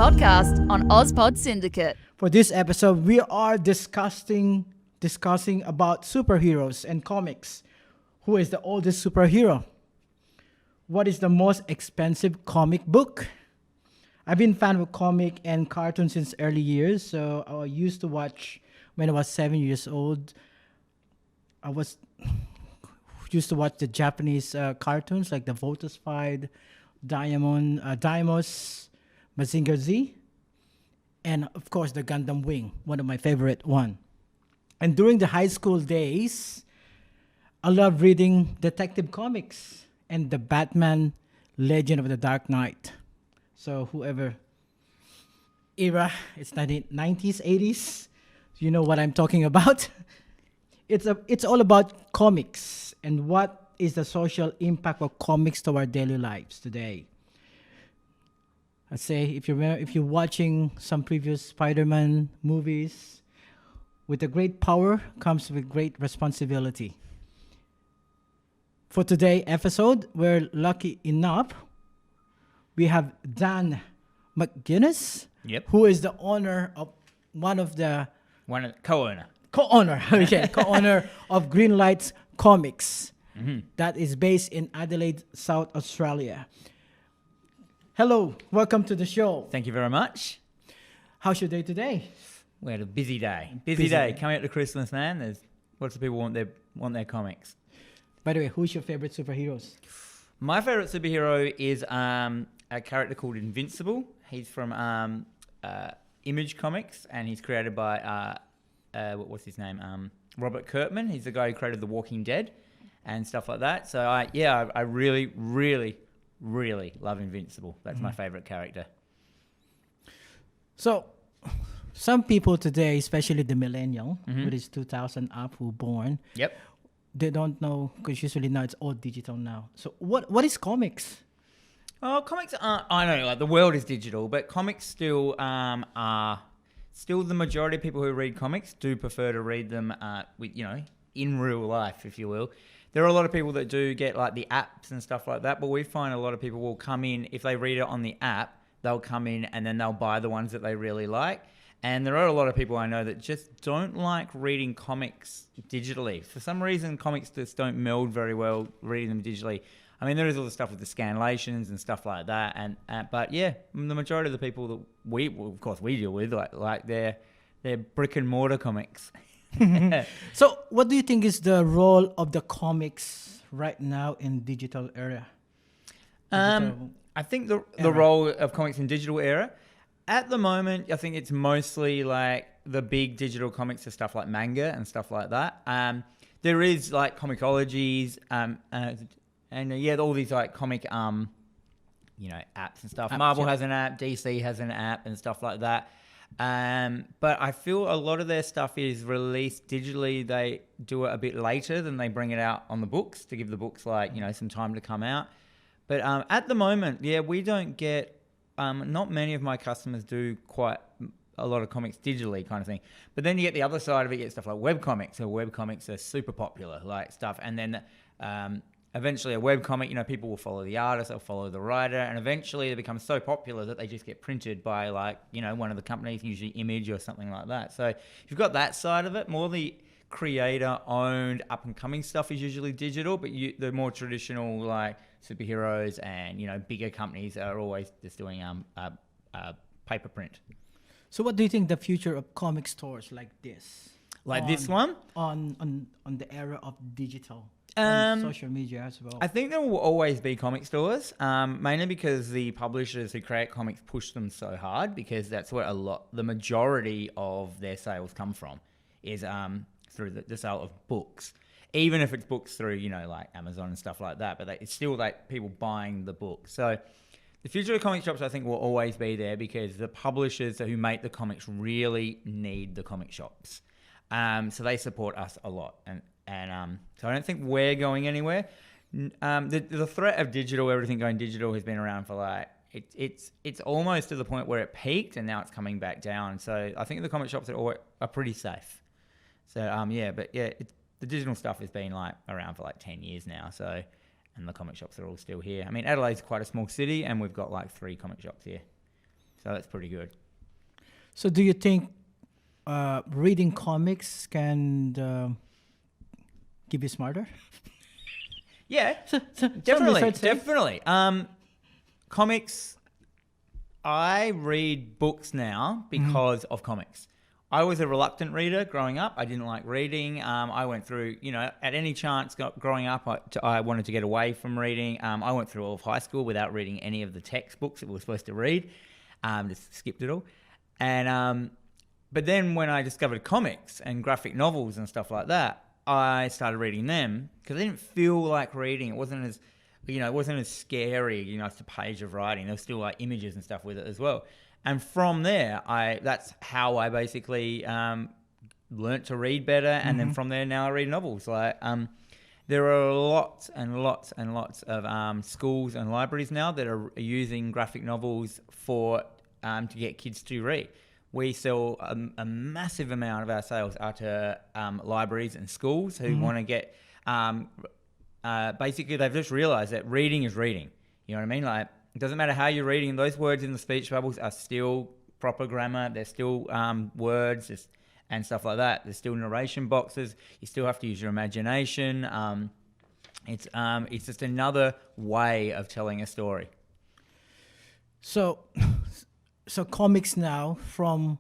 podcast on Ozpod Syndicate. For this episode, we are discussing about superheroes and comics. Who is the oldest superhero? What is the most expensive comic book? I've been a fan of comic and cartoons since early years. So I used to watch when I was 7 years old. I used to watch the Japanese cartoons like the Voltus Fight, Daimos, Mazinger Z, and of course the Gundam Wing, one of my favorite one. And during the high school days, I loved reading detective comics and the Batman Legend of the Dark Knight. So whoever era, it's 1990s, 80s, you know what I'm talking about. It's all about comics and what is the social impact of comics to our daily lives today. I'd say if you're watching some previous Spider-Man movies, with a great power comes with great responsibility. For today's episode, we're lucky enough. We have Dan McGuiness, who is the owner of co-owner of Greenlight Comics. That is based in Adelaide, South Australia. Hello, welcome to the show. Thank you very much. How's your day today? We had a busy day. Busy day. Coming up to Christmas, man. There's lots of people want their comics. By the way, who's your favorite superheroes? My favorite superhero is a character called Invincible. He's from Image Comics, and he's created by what's his name? Robert Kirkman. He's the guy who created The Walking Dead and stuff like that. So I really, really, really love Invincible. That's my favorite character. So, some people today, especially the millennial, which is 2000 up, who born, they don't know, because usually now it's all digital now. So, what is comics? Oh, comics aren't. I know, like the world is digital, but comics still are. Still, the majority of people who read comics do prefer to read them, in real life, if you will. There are a lot of people that do get like the apps and stuff like that, but we find a lot of people will come in, if they read it on the app, they'll come in and then they'll buy the ones that they really like. And there are a lot of people I know that just don't like reading comics digitally. For some reason, comics just don't meld very well reading them digitally. I mean, there is all the stuff with the scanlations and stuff like that, but yeah, the majority of the people that we deal with, like they're brick and mortar comics. So, what do you think is the role of the comics right now in digital era? I think the role of comics in digital era, at the moment, I think it's mostly like the big digital comics are stuff like manga and stuff like that. There is like comicologies, and all these like comic, apps and stuff. Marvel has an app, DC has an app and stuff like that. But I feel a lot of their stuff is released digitally. They do it a bit later than they bring it out on the books to give the books some time to come out. But at the moment, we don't get, not many of my customers do quite a lot of comics digitally kind of thing. But then you get the other side of it, you get stuff like webcomics. So webcomics are super popular, like stuff. And then eventually a webcomic, people will follow the artist, they'll follow the writer, and eventually they become so popular that they just get printed by one of the companies, usually Image or something like that. So you've got that side of it. More the creator-owned up-and-coming stuff is usually digital, but the more traditional like superheroes and bigger companies are always just doing paper print. So what do you think the future of comic stores like this? This one? On the era of digital. On social media as well. I think there will always be comic stores, mainly because the publishers who create comics push them so hard, because that's where the majority of their sales come from, is through the sale of books. Even if it's books through, like Amazon and stuff like that, but it's still like people buying the book. So the future of comic shops, I think, will always be there, because the publishers who make the comics really need the comic shops. So they support us a lot. And so I don't think we're going anywhere. The threat of everything going digital has been around for it's almost to the point where it peaked and now it's coming back down. So I think the comic shops are pretty safe. So the digital stuff has been around for 10 years now. So, and the comic shops are all still here. I mean, Adelaide's quite a small city, and we've got 3 comic shops here. So that's pretty good. So do you think reading comics can keep you smarter? Yeah, Some definitely, research says- definitely. Comics, I read books now because of comics. I was a reluctant reader growing up. I didn't like reading. I went through, at any chance growing up, I wanted to get away from reading. I went through all of high school without reading any of the textbooks that we were supposed to read. Just skipped it all. And but then when I discovered comics and graphic novels and stuff like that, I started reading them because I didn't feel like reading. It wasn't as, it wasn't as scary, it's a page of writing. There was still like images and stuff with it as well. And from there, that's how I basically learnt to read better. And then from there, now I read novels. There are lots and lots and lots of schools and libraries now that are using graphic novels for to get kids to read. We sell a massive amount of our sales are to libraries and schools who want to get... basically, they've just realised that reading is reading. You know what I mean? Like, it doesn't matter how you're reading. Those words in the speech bubbles are still proper grammar. They're still words and stuff like that. There's still narration boxes. You still have to use your imagination. It's just another way of telling a story. So comics now from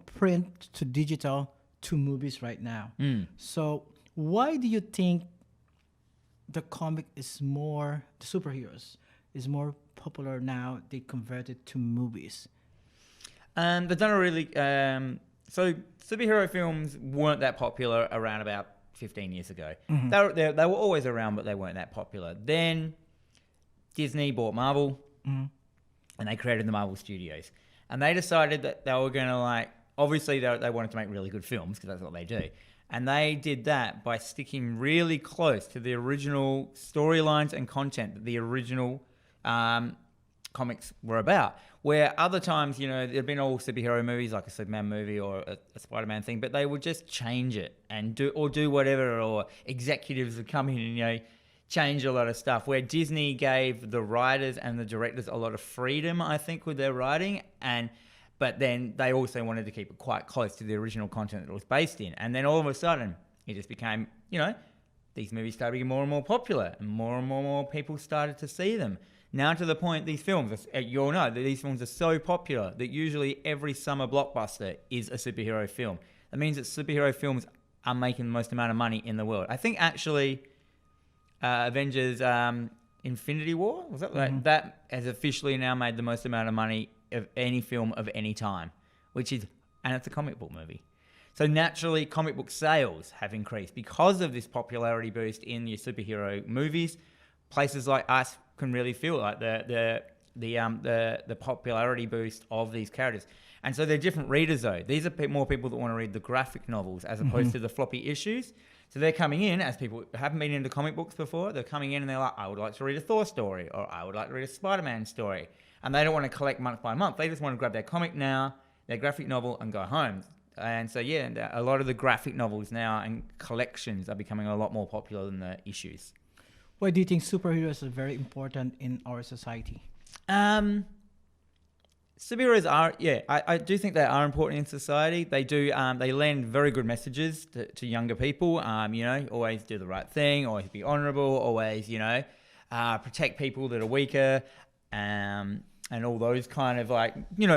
print to digital to movies right now. So why do you think the comic is more, the superheroes is more popular now? They converted to movies. They've done a really... so superhero films weren't that popular around about 15 years ago. They were always around, but they weren't that popular. Then Disney bought Marvel and they created the Marvel Studios. And they decided that they were going to obviously they wanted to make really good films because that's what they do. And they did that by sticking really close to the original storylines and content that the original comics were about. Where other times, there've been all superhero movies like a Superman movie or a Spider-Man thing, but they would just change it and do whatever, or executives would come in and, change a lot of stuff. Where Disney gave the writers and the directors a lot of freedom, I think, with their writing, but then they also wanted to keep it quite close to the original content that it was based in. And then all of a sudden, it just became, these movies started getting more and more popular, and more people started to see them. Now to the point, these films, you all know that these films are so popular that usually every summer blockbuster is a superhero film. That means that superhero films are making the most amount of money in the world. I think actually Avengers Infinity War, was that? That has officially now made the most amount of money of any film of any time, and it's a comic book movie. So naturally, comic book sales have increased because of this popularity boost in your superhero movies. Places like us can really feel like the popularity boost of these characters. And so they're different readers though. These are more people that want to read the graphic novels as opposed to the floppy issues. So they're coming in as people who haven't been into comic books before. They're coming in and they're like, I would like to read a Thor story, or I would like to read a Spider-Man story. And they don't want to collect month by month. They just want to grab their comic now, their graphic novel, and go home. And so, yeah, a lot of the graphic novels now and collections are becoming a lot more popular than the issues. Why do you think superheroes are very important in our society? Superheroes are, I do think they are important in society. They do, they lend very good messages to younger people. Always do the right thing, always be honourable, always, protect people that are weaker, and all those kind of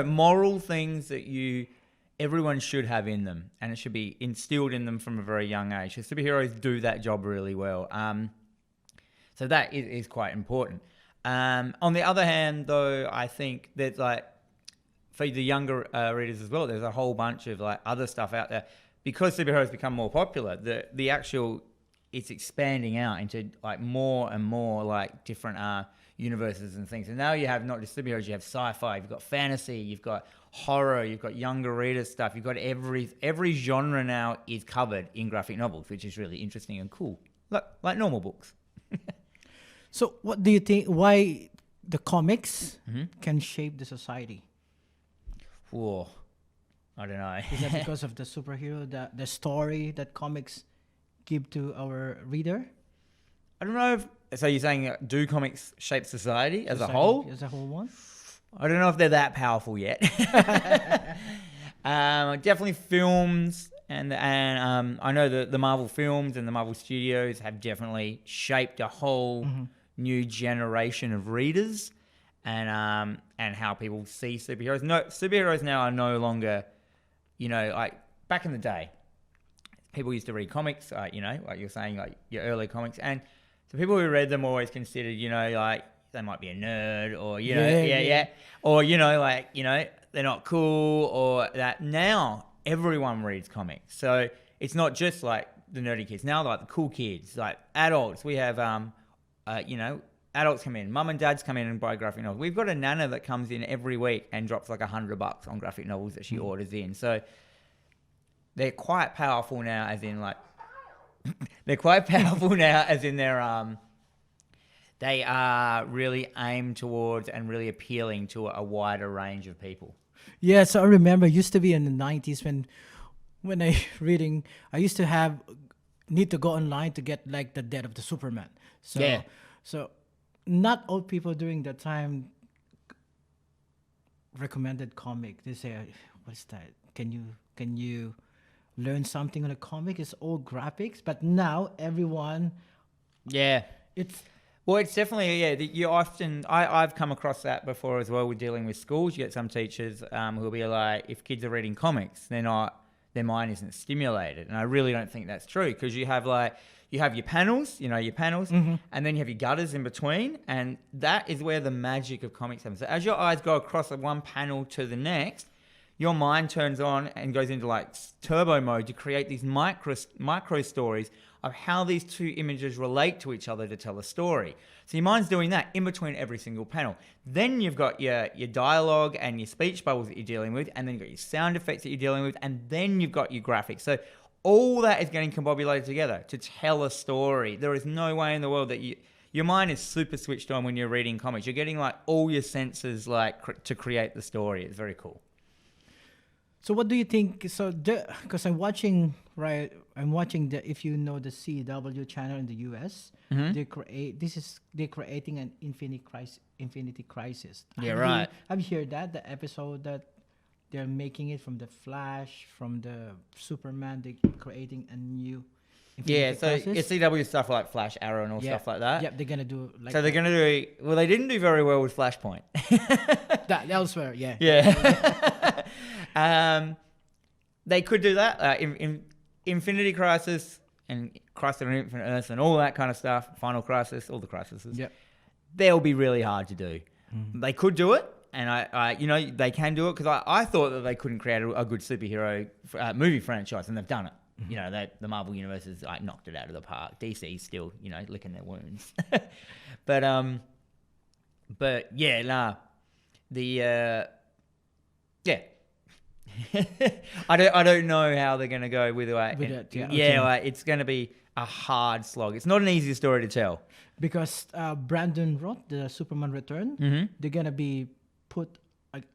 moral things that everyone should have in them, and it should be instilled in them from a very young age. So superheroes do that job really well. So that is quite important. On the other hand, though, I think that for the younger readers as well, there's a whole bunch of other stuff out there. Because superheroes become more popular, it's expanding out into more and more different universes and things. And now you have not just superheroes, you have sci-fi, you've got fantasy, you've got horror, you've got younger readers stuff, you've got every genre now is covered in graphic novels, which is really interesting and cool, like normal books. So what do you think, why the comics can shape the society? Whoa, I don't know. Is that because of the superhero, the story that comics give to our reader? I don't know. So you're saying, do comics shape society as a whole? As a whole one? I don't know if they're that powerful yet. Definitely films, and I know that the Marvel films and the Marvel Studios have definitely shaped a whole new generation of readers, and how people see superheroes. No, superheroes now are no longer, like back in the day, people used to read comics, like you're saying, like your early comics, and so people who read them were always considered, like they might be a nerd, or or they're not cool, or that. Now everyone reads comics, so it's not just like the nerdy kids. Now, like the cool kids, like adults, we have adults come in, mum and dads come in and buy graphic novels. We've got a nana that comes in every week and drops like $100 on graphic novels that she orders in. So they're quite powerful now, as in like they're quite powerful now, as in they are really aimed towards and really appealing to a wider range of people. Yeah, so I remember it used to be in the 90s when I used to need to go online to get like the Death of the Superman. So not all people during that time recommended comic. They say, what's that? Can you learn something on a comic? It's all graphics, but now everyone, it's definitely, you often, I've come across that before as well with dealing with schools. You get some teachers who will be like, if kids are reading comics, their mind isn't stimulated. And I really don't think that's true, because you have your panels, and then you have your gutters in between. And that is where the magic of comics happens. So as your eyes go across one panel to the next, your mind turns on and goes into like turbo mode to create these micro stories of how these two images relate to each other to tell a story. So your mind's doing that in between every single panel. Then you've got your dialogue and your speech bubbles that you're dealing with, and then you've got your sound effects that you're dealing with, and then you've got your graphics. So all that is getting combobulated together to tell a story. There is no way in the world that your mind is super switched on when you're reading comics. You're getting like all your senses to create the story. It's very cool. So what do you think? So because I'm watching if you know the CW channel in the US, they're creating an Infinity Crisis. Yeah, right. Have you heard that the episode that they're making it from the Flash, from the Superman, they're creating a new Infinity Crisis? It's CW stuff like Flash, Arrow, and all stuff like that. Yep, they're gonna do like. So they're gonna do well. They didn't do very well with Flashpoint. That elsewhere, yeah. They could do that. In Infinity Crisis and Crisis on Infinite Earths and all that kind of stuff. Final Crisis, all the crises. Yep. They'll be really hard to do. They could do it, and I they can do it, because I thought that they couldn't create a good superhero movie franchise, and they've done it. The Marvel Universe has knocked it out of the park. DC's still, licking their wounds. But yeah, nah. I don't know how they're gonna go with it. It's gonna be a hard slog. It's not an easy story to tell, because Brandon Roth, the Superman Return, they're gonna be put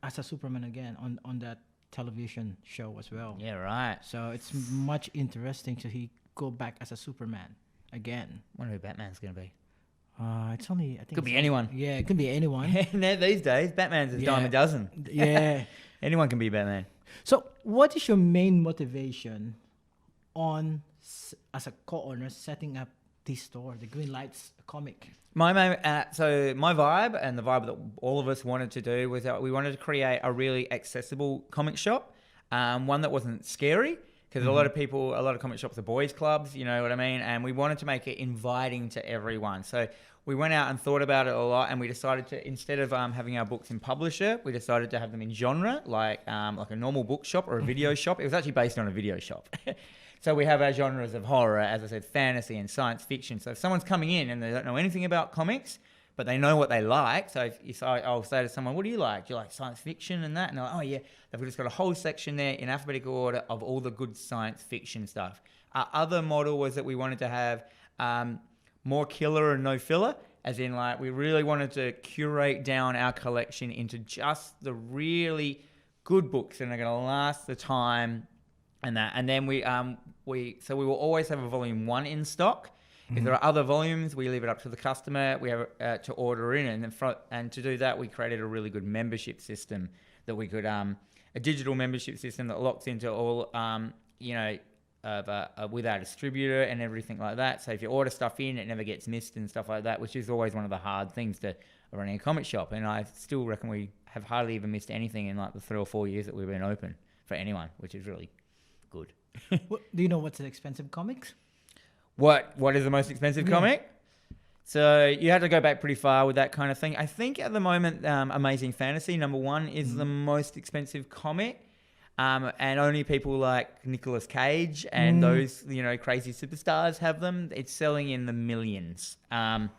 as a Superman again on that television show as well. Yeah, right. So it's much interesting to he go back as a Superman again. Wonder who Batman's gonna be. It's only, I think Could be anyone. Yeah, it could be anyone. These days, Batman's a dime a dozen. Yeah. Anyone can be Batman. So, what is your main motivation as a co-owner setting up this store, the Greenlight Comic? My vibe, and the vibe that all of us wanted to do, was that we wanted to create a really accessible comic shop, one that wasn't scary, because a lot of comic shops are boys clubs, you know what I mean? And we wanted to make it inviting to everyone. So we went out and thought about it a lot, and we decided to, instead of having our books in publisher, we decided to have them in genre, like a normal bookshop or a video shop. It was actually based on a video shop. So we have our genres of horror, as I said, fantasy and science fiction. So if someone's coming in and they don't know anything about comics, but they know what they like. So I'll say to someone, what do you like? Do you like science fiction and that? And they're like, oh yeah, they've just got a whole section there in alphabetical order of all the good science fiction stuff. Our other model was that we wanted to have more killer and no filler, as in like we really wanted to curate down our collection into just the really good books that are going to last the time and that. And then we will always have a volume 1 in stock. If there are other volumes, we leave it up to the customer. We have to order in, and to do that, we created a really good membership system that we could a digital membership system that locks into all with our distributor and everything like that. So if you order stuff in, it never gets missed and stuff like that, which is always one of the hard things to running a comic shop. And I still reckon we have hardly even missed anything in like the 3 or 4 years that we've been open for anyone, which is really good. Do you know what's an expensive comics? What is the most expensive comic? So you had to go back pretty far with that kind of thing. I think at the moment, Amazing Fantasy #1 is the most expensive comic. And only people like Nicolas Cage and those, crazy superstars have them. It's selling in the millions. Don't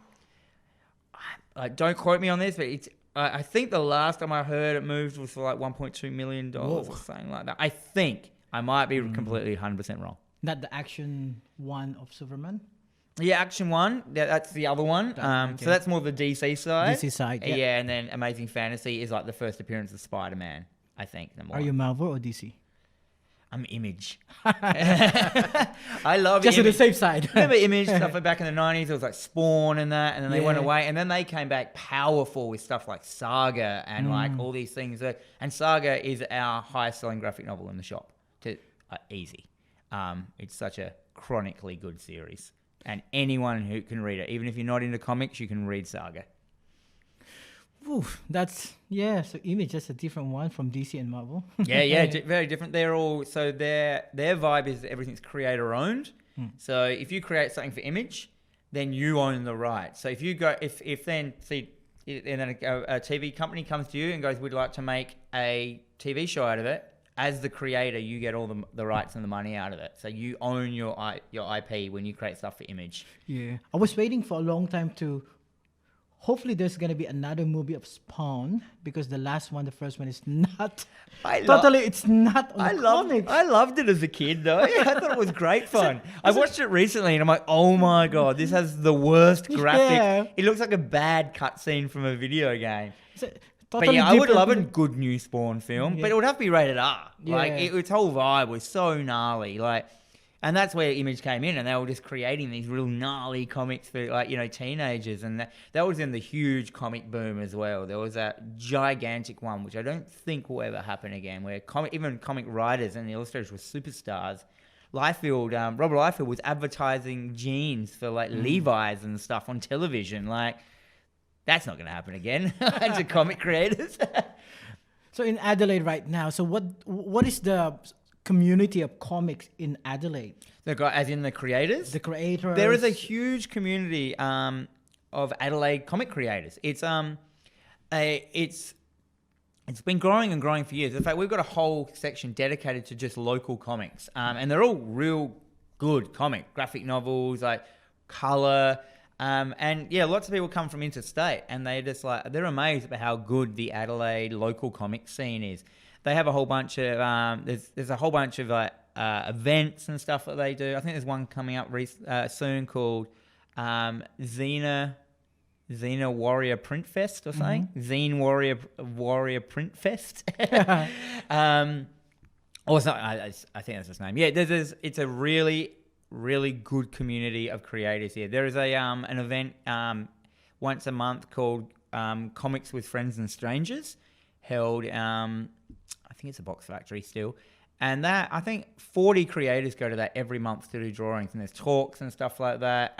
quote me on this, but I think the last time I heard it moved was for like $1.2 million or something like that. I think. I might be completely 100% wrong. Not the action one of Superman? Yeah, Action 1. That's the other one. So that's more the DC side. DC side, yeah. yeah. And then Amazing Fantasy is like the first appearance of Spider-Man, I think. Are you Marvel or DC? I'm Image. I love Just Image. on the safe side. Remember Image stuff like back in the 90s? It was like Spawn and that, and then they went away, and then they came back powerful with stuff like Saga and like all these things. And Saga is our highest selling graphic novel in the shop. Easy. It's such a chronically good series, and anyone who can read it, even if you're not into comics, you can read Saga. Oof, so Image, that's a different one from DC and Marvel. Very different. They're all, so their vibe is everything's creator owned. So if you create something for Image, then you own the rights. So if you go, if then a TV company comes to you and goes, we'd like to make a TV show out of it, as the creator, you get all the rights and the money out of it. So you own your IP when you create stuff for Image. Yeah, I was waiting for a long time to. Hopefully, there's gonna be another movie of Spawn, because the first one, is not it's not on the comics. I loved it as a kid, though. I thought it was great fun. I watched it recently, and I'm like, oh my god, this has the worst graphics. Yeah. It looks like a bad cutscene from a video game. Totally I would love a different. good new Spawn film, but it would have to be rated R. Yeah. Like its whole vibe was so gnarly, and that's where Image came in, and they were just creating these real gnarly comics for teenagers, and that was in the huge comic boom as well. There was a gigantic one, which I don't think will ever happen again, where even comic writers and the illustrators were superstars. Robert Liefeld was advertising jeans for Levi's and stuff on television, That's not going to happen again to comic creators. So in Adelaide right now, so what is the community of comics in Adelaide? As in the creators? The creators. There is a huge community of Adelaide comic creators. It's been growing and growing for years. In fact, we've got a whole section dedicated to just local comics, and they're all real good graphic novels, color. Lots of people come from interstate, and they're amazed at how good the Adelaide local comic scene is. They have a whole bunch of there's a whole bunch of events and stuff that they do. I think there's one coming up soon called Xena Warrior Print Fest or something. Zine Warrior Print Fest. Or something. I think that's its name. Yeah, it's a really good community of creators here. There is an event once a month called Comics with Friends and Strangers, held I think it's a Box Factory still, and that I think 40 creators go to that every month to do drawings, and there's talks and stuff like that.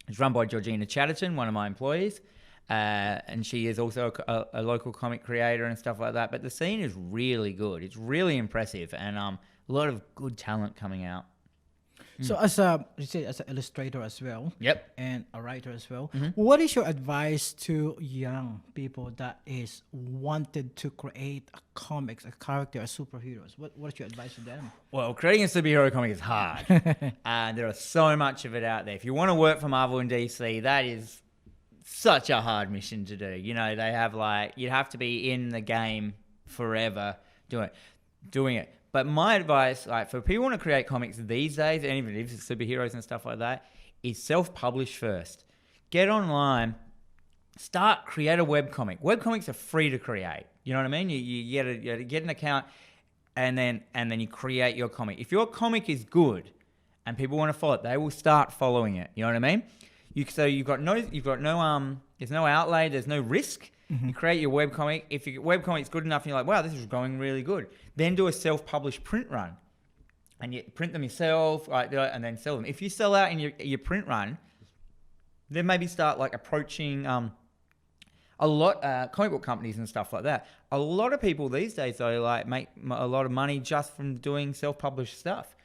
It's run by Georgina Chatterton, one of my employees, and she is also a local comic creator and stuff like that. But the scene is really good. It's really impressive, and a lot of good talent coming out. So as an illustrator as well, Yep. and a writer as well, what is your advice to young people that is wanted to create a comics, a character, a superheroes? What is your advice to them? Well, creating a superhero comic is hard. There are so much of it out there. If you want to work for Marvel and DC, that is such a hard mission to do. They have you'd have to be in the game forever doing it. But my advice, for people who want to create comics these days, and even if it's superheroes and stuff like that, is self-publish first. Get online, create a webcomic. Webcomics are free to create. You know what I mean? You get an account, and then you create your comic. If your comic is good, and people want to follow it, they will start following it. You know what I mean? So you've got no there's no outlay, there's no risk. You create your webcomic. If your webcomic's good enough and you're like, wow, this is going really good, then do a self-published print run. And you print them yourself, and then sell them. If you sell out in your print run, then maybe start like approaching a lot comic book companies and stuff like that. A lot of people these days though like make a lot of money just from doing self-published stuff.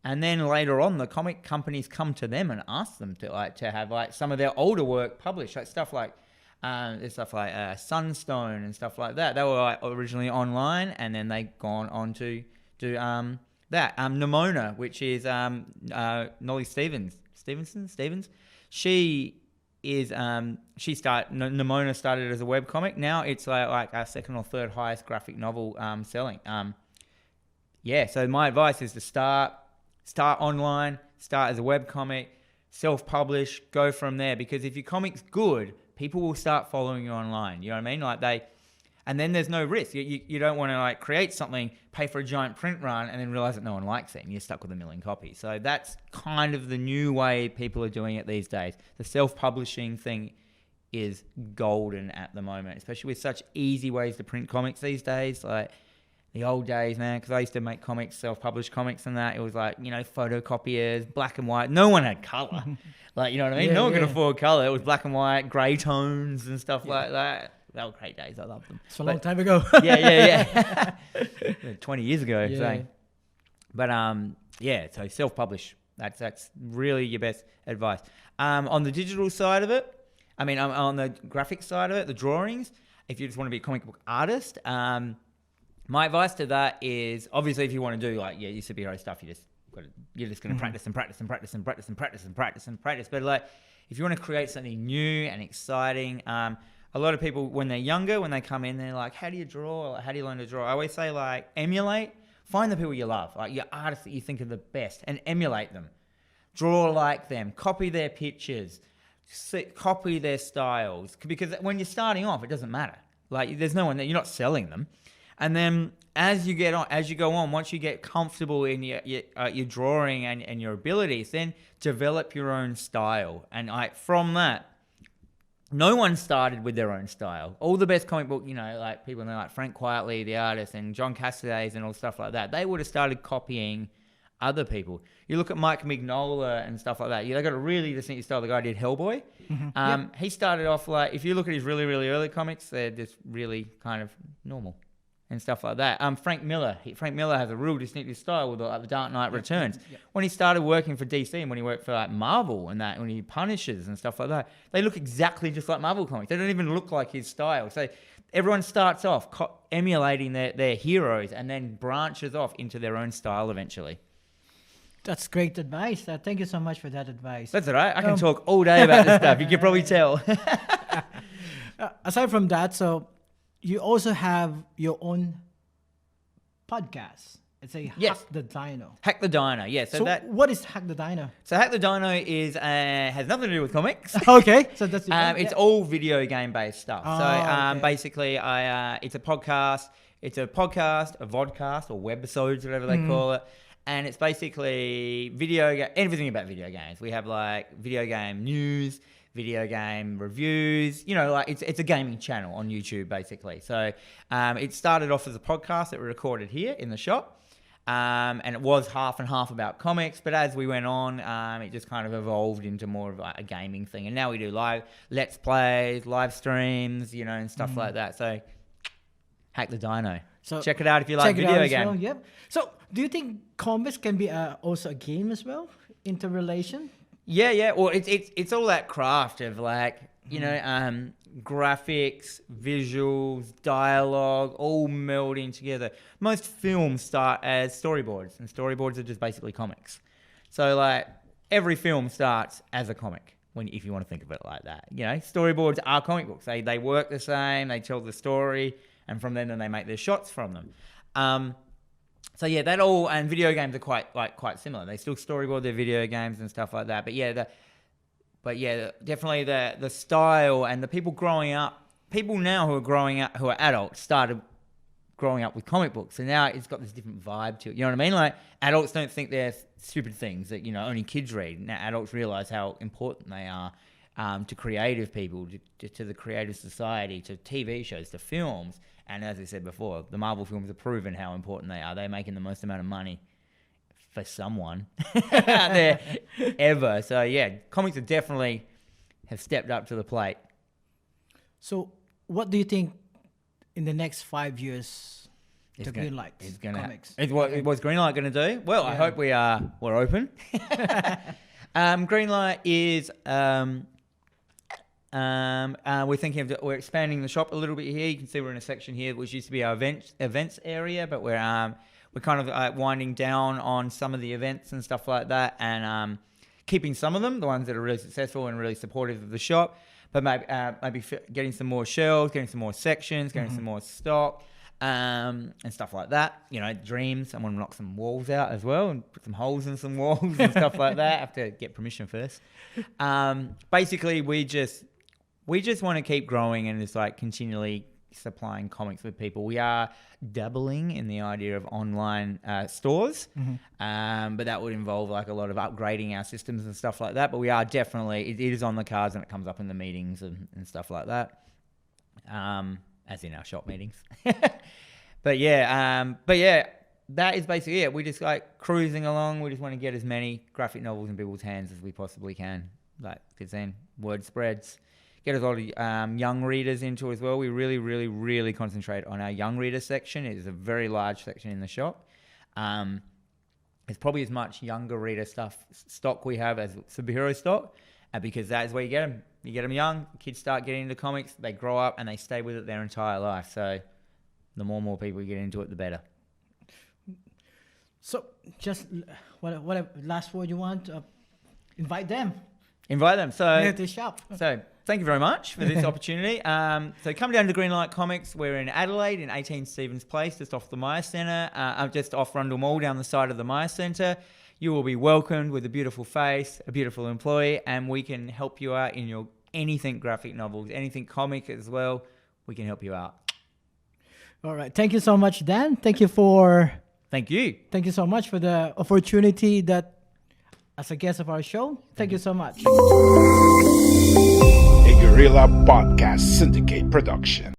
And then later on, the comic companies come to them and ask them to have like some of their older work published, like stuff like Sunstone and stuff like that. They were like originally online, and then they gone on to do Nimona, which is Nolly Stevens. Nimona started as a webcomic. Now it's like our second or third highest graphic novel selling. So my advice is to start online, start as a webcomic, self-publish, go from there. Because if your comic's good, people will start following you online. You know what I mean? And then there's no risk. You don't want to like create something, pay for a giant print run, and then realize that no one likes it, and you're stuck with 1 million copies. So that's kind of the new way people are doing it these days. The self-publishing thing is golden at the moment, especially with such easy ways to print comics these days. Like the old days, man, because I used to make comics, self-published comics and that. It was like, photocopiers, black and white. No one had color. Like, you know what I mean? No one could afford color. It was black and white, grey tones and stuff like that. They were great days. I loved them. It's a long time ago. yeah. 20 years ago. Yeah. So. But so self-publish. That's really your best advice. On the digital side of it, on the graphic side of it, the drawings, if you just want to be a comic book artist, my advice to that is obviously if you want to do your superhero stuff, you're just going to practice and practice and practice and practice and practice and practice and practice. But like if you want to create something new and exciting, a lot of people when they're younger, when they come in, they're like, how do you draw? How do you learn to draw? I always say like emulate. Find the people you love, like your artists that you think are the best, and emulate them. Draw like them. Copy their pictures. Copy their styles. Because when you're starting off, it doesn't matter. Like there's no one that you're not selling them. And then as you go on, once you get comfortable in your drawing and your abilities, then develop your own style. And from that, no one started with their own style. All the best comic book, like people like Frank Quietly, the artist, and John Cassaday and all stuff like that, they would have started copying other people. You look at Mike Mignola and stuff like that. They got a really distinctive style. The guy did Hellboy. He started off like, if you look at his really, really early comics, they're just really kind of normal and stuff like that. Frank Miller has a real distinctive style with the Dark Knight Returns. When he started working for DC and when he worked for like Marvel and that, when he Punishes and stuff like that, they look exactly just like Marvel comics. They don't even look like his style. So everyone starts off emulating their heroes and then branches off into their own style eventually. That's great advice. Thank you so much for that advice. That's all right. I can talk all day about this stuff. You can probably tell. Aside from that, so you also have your own podcast. It's a Hack the Dino. Hack the Dino, yeah. So what is Hack the Dino? So Hack the Dino is has nothing to do with comics. Okay, so that's it's all video game based stuff. Okay. Basically, it's a podcast. It's a podcast, a vodcast, or webisodes, whatever they call it. And it's basically everything about video games. We have like video game news, video game reviews, it's a gaming channel on YouTube basically. So it started off as a podcast that we recorded here in the shop, and it was half and half about comics, but as we went on, it just kind of evolved into more of a gaming thing, and now we do live let's plays, live streams, and stuff like that. So Hack the Dino. So check it out if you like video games. Well, yep. So do you think comics can be also a game as well, interrelation? Yeah. Well, it's all that craft of like, graphics, visuals, dialogue, all melding together. Most films start as storyboards, and storyboards are just basically comics. So like every film starts as a comic, if you want to think of it like that. Storyboards are comic books. They work the same. They tell the story, and from then they make their shots from them. So yeah, that all, and video games are quite similar. They still storyboard their video games and stuff like that. But yeah, definitely the style and the people growing up, people now who are growing up, who are adults, started growing up with comic books. So now it's got this different vibe to it. You know what I mean? Like, adults don't think they're stupid things that, you know, only kids read. Now adults realize how important they are to creative people, to the creative society, to TV shows, to films. And as I said before, the Marvel films have proven how important they are. They're making the most amount of money for someone out there ever. So yeah, comics have definitely stepped up to the plate. So what do you think in the next 5 years the Greenlight Comics? What's Greenlight going to do? Well, I hope we're open. Greenlight is we're thinking of we're expanding the shop a little bit here. You can see we're in a section here which used to be our events area, but we're kind of winding down on some of the events and stuff like that, and keeping some of them, the ones that are really successful and really supportive of the shop. But maybe getting some more shelves, getting some more sections, getting some more stock, and stuff like that. You know, dreams. I want to knock some walls out as well and put some holes in some walls and stuff like that. I have to get permission first. Basically, we just want to keep growing and just like continually supplying comics with people. We are dabbling in the idea of online stores, but that would involve like a lot of upgrading our systems and stuff like that. But we are definitely, it is on the cards and it comes up in the meetings and stuff like that, as in our shop meetings. But yeah, that is basically it. We just like cruising along. We just want to get as many graphic novels in people's hands as we possibly can, like, because then word spreads. Get a lot of young readers into as well. We really, really, really concentrate on our young reader section. It is a very large section in the shop. It's probably as much younger reader stock we have as superhero stock, because that is where you get them. You get them young. Kids start getting into comics. They grow up and they stay with it their entire life. So the more and more people get into it, the better. So just what last word you want? Invite them. Invite them. So to the shop. So thank you very much for this opportunity. So come down to Greenlight Comics. We're in Adelaide in 18 Stevens Place, just off the Myer Centre. Just off Rundle Mall, down the side of the Myer Centre. You will be welcomed with a beautiful face, a beautiful employee, and we can help you out in your anything graphic novels, anything comic as well. We can help you out. All right. Thank you so much, Dan. Thank you so much for the opportunity that as a guest of our show. Thank you so much. A Guerrilla Podcast Syndicate production.